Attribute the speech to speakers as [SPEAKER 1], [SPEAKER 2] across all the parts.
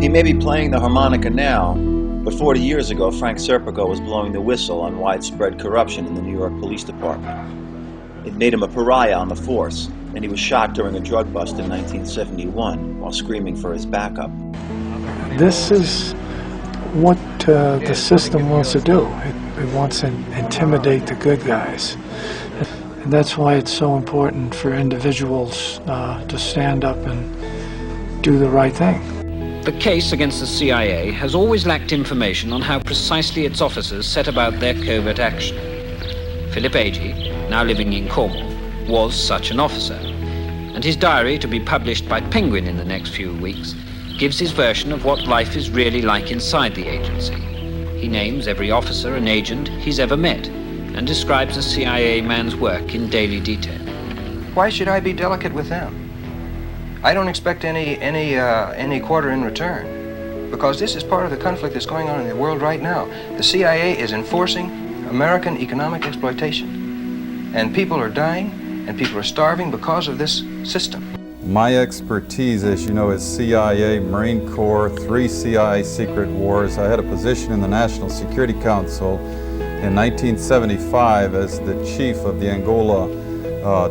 [SPEAKER 1] He may be playing the harmonica now, but 40 years ago, Frank Serpico was blowing the whistle on widespread corruption in the New York Police Department. It made him a pariah on the force, and he was shot during a drug bust in 1971 while screaming for his backup.
[SPEAKER 2] This is what the system wants to do. It wants to intimidate the good guys. And that's why it's so important for individuals to stand up and do the right thing.
[SPEAKER 3] The case against the CIA has always lacked information on how precisely its officers set about their covert action. Philip Agee, now living in Cornwall, was such an officer, and his diary, to be published by Penguin in the next few weeks, gives his version of what life is really like inside the agency. He names every officer and agent he's ever met, and describes the CIA man's work in daily detail.
[SPEAKER 4] Why should I be delicate with them? I don't expect any quarter in return, because this is part of the conflict that's going on in the world right now. The CIA is enforcing American economic exploitation, and people are dying, and people are starving because of this system.
[SPEAKER 5] My expertise, as you know, is CIA, Marine Corps, 3 CIA secret wars. I had a position in the National Security Council in 1975 as the chief of the Angola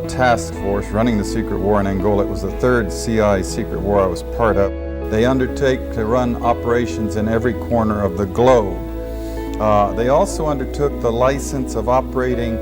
[SPEAKER 5] task force running the secret war in Angola. It was the 3rd CIA secret war I was part of. They undertake to run operations in every corner of the globe. They also undertook the license of operating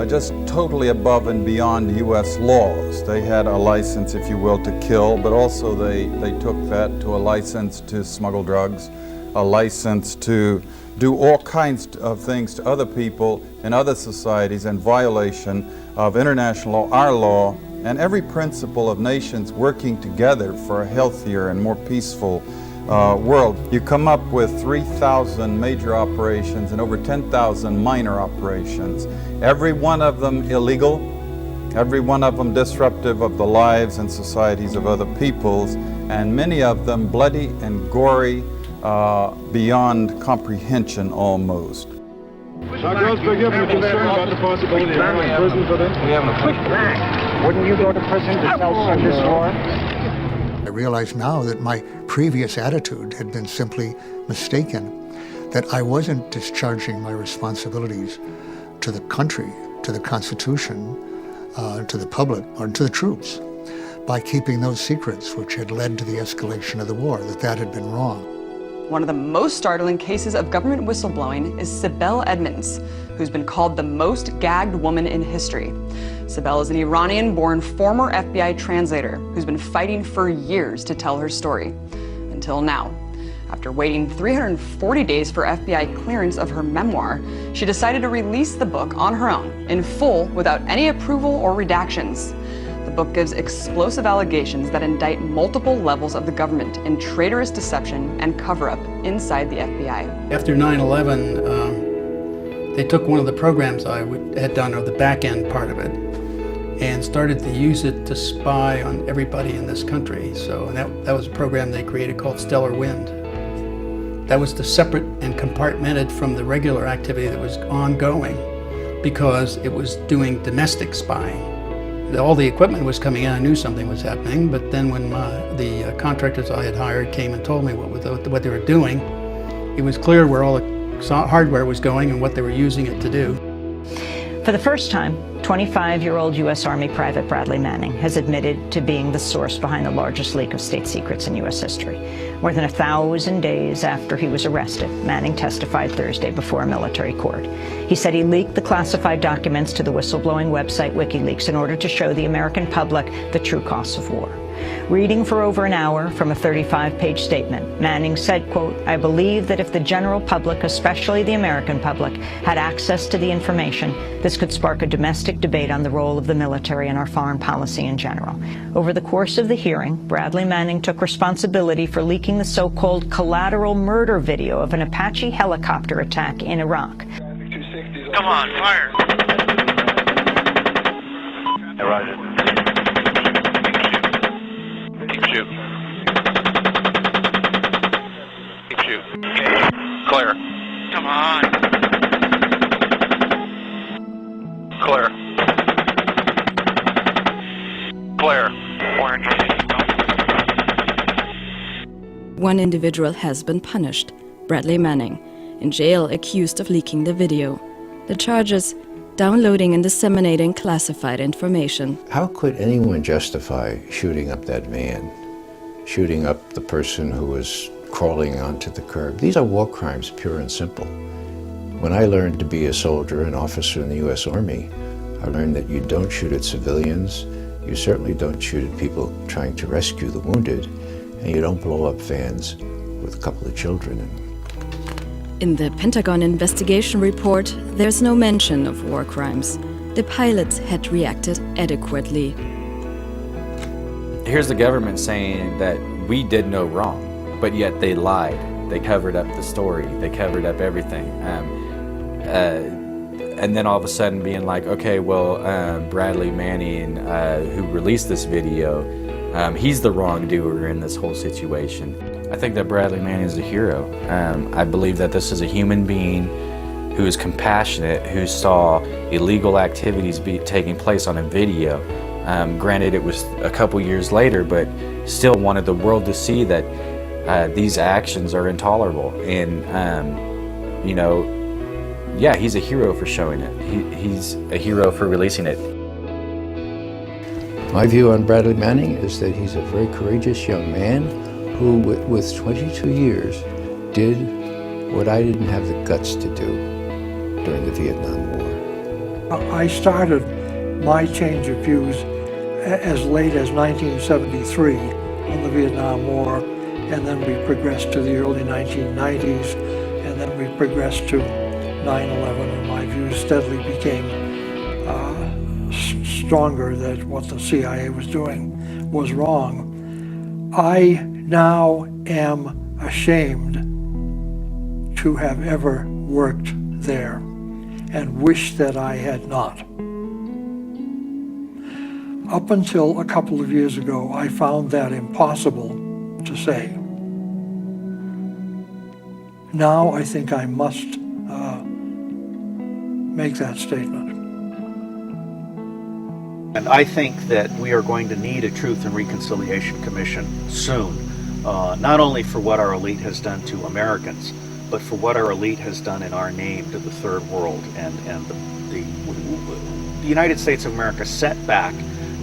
[SPEAKER 5] just totally above and beyond U.S. laws. They had a license, if you will, to kill, but also they took that to a license to smuggle drugs, a license to do all kinds of things to other people in other societies in violation of international law, our law, and every principle of nations working together for a healthier and more peaceful world. You come up with 3,000 major operations and over 10,000 minor operations, every one of them illegal, every one of them disruptive of the lives and societies of other peoples, and many of them bloody and gory beyond comprehension almost.
[SPEAKER 6] Now, girls, forgive me, concerned about the possibility of going to prison for this?
[SPEAKER 4] We have a quick back.
[SPEAKER 7] Wouldn't you go to prison to tell some this war?
[SPEAKER 8] I realize now that my previous attitude had been simply mistaken, that I wasn't discharging my responsibilities to the country, to the Constitution, to the public, or to the troops, by keeping those secrets which had led to the escalation of the war, that had been wrong.
[SPEAKER 9] One of the most startling cases of government whistleblowing is Sibel Edmonds, who's been called the most gagged woman in history. Sibel is an Iranian-born former FBI translator who's been fighting for years to tell her story, until now. After waiting 340 days for FBI clearance of her memoir, she decided to release the book on her own, in full, without any approval or redactions. The book gives explosive allegations that indict multiple levels of the government in traitorous deception and cover-up inside the FBI.
[SPEAKER 10] After 9/11, they took one of the programs I had done, or the back-end part of it, and started to use it to spy on everybody in this country. So that was a program they created called Stellar Wind. That was separate and compartmented from the regular activity that was ongoing, because it was doing domestic spying. All the equipment was coming in, I knew something was happening, but then when the contractors I had hired came and told me what they were doing, it was clear where all the hardware was going and what they were using it to do.
[SPEAKER 11] For the first time, 25-year-old U.S. Army Private Bradley Manning has admitted to being the source behind the largest leak of state secrets in U.S. history. More than 1,000 days after he was arrested, Manning testified Thursday before a military court. He said he leaked the classified documents to the whistleblowing website WikiLeaks in order to show the American public the true costs of war. Reading for over an hour from a 35-page statement, Manning said, quote, "I believe that if the general public, especially the American public, had access to the information, this could spark a domestic debate on the role of the military and our foreign policy in general." Over the course of the hearing, Bradley Manning took responsibility for leaking the so-called collateral murder video of an Apache helicopter attack in Iraq.
[SPEAKER 12] Come on, fire!
[SPEAKER 7] Roger.
[SPEAKER 12] Keep shooting. Keep shooting. Clear. Come on. Clear. Clear. Orange.
[SPEAKER 13] One individual has been punished, Bradley Manning, in jail accused of leaking the video. The charges: downloading and disseminating classified information.
[SPEAKER 14] How could anyone justify shooting up that van, shooting up the person who was crawling onto the curb? These are war crimes, pure and simple. When I learned to be a soldier, an officer in the U.S. Army, I learned that you don't shoot at civilians, you certainly don't shoot at people trying to rescue the wounded, and you don't blow up vans with a couple of children in them.
[SPEAKER 13] In the Pentagon investigation report, there's no mention of war crimes. The pilots had reacted adequately.
[SPEAKER 15] Here's the government saying that we did no wrong, but yet they lied. They covered up the story. They covered up everything. And then all of a sudden being like, okay, well, Bradley Manning, who released this video, he's the wrongdoer in this whole situation. I think that Bradley Manning is a hero. I believe that this is a human being who is compassionate, who saw illegal activities taking place on a video. Granted, it was a couple years later, but still wanted the world to see that these actions are intolerable. And, you know, yeah, he's a hero for showing it. He's a hero for releasing it.
[SPEAKER 14] My view on Bradley Manning is that he's a very courageous young man who, with 22 years, did what I didn't have the guts to do during the Vietnam War.
[SPEAKER 2] I started my change of views as late as 1973 on the Vietnam War, and then we progressed to the early 1990s, and then we progressed to 9/11, and my views steadily became stronger that what the CIA was doing was wrong. I now am ashamed to have ever worked there and wish that I had not. Up until a couple of years ago, I found that impossible to say. Now I think I must make that statement.
[SPEAKER 16] And I think that we are going to need a Truth and Reconciliation Commission soon, not only for what our elite has done to Americans, but for what our elite has done in our name to the third world. And the United States of America set back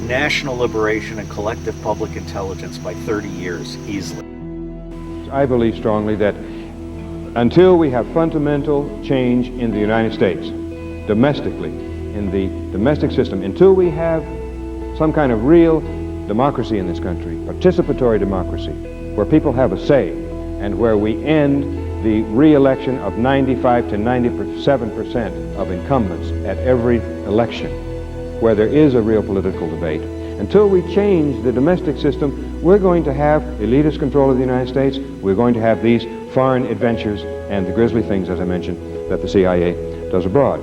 [SPEAKER 16] national liberation and collective public intelligence by 30 years easily.
[SPEAKER 6] I believe strongly that until we have fundamental change in the United States, domestically, in the domestic system, until we have some kind of real democracy in this country, participatory democracy, where people have a say, and where we end the re-election of 95 to 97% of incumbents at every election, where there is a real political debate. Until we change the domestic system, we're going to have elitist control of the United States, we're going to have these foreign adventures and the grisly things, as I mentioned, that the CIA does abroad.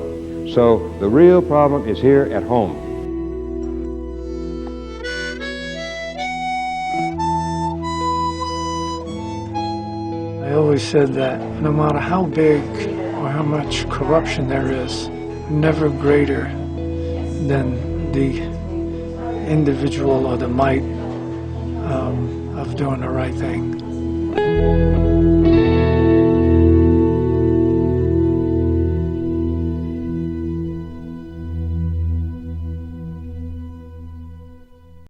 [SPEAKER 6] So the real problem is here at home.
[SPEAKER 2] I always said that no matter how big or how much corruption there is, never greater than the individual or the might of doing the right thing.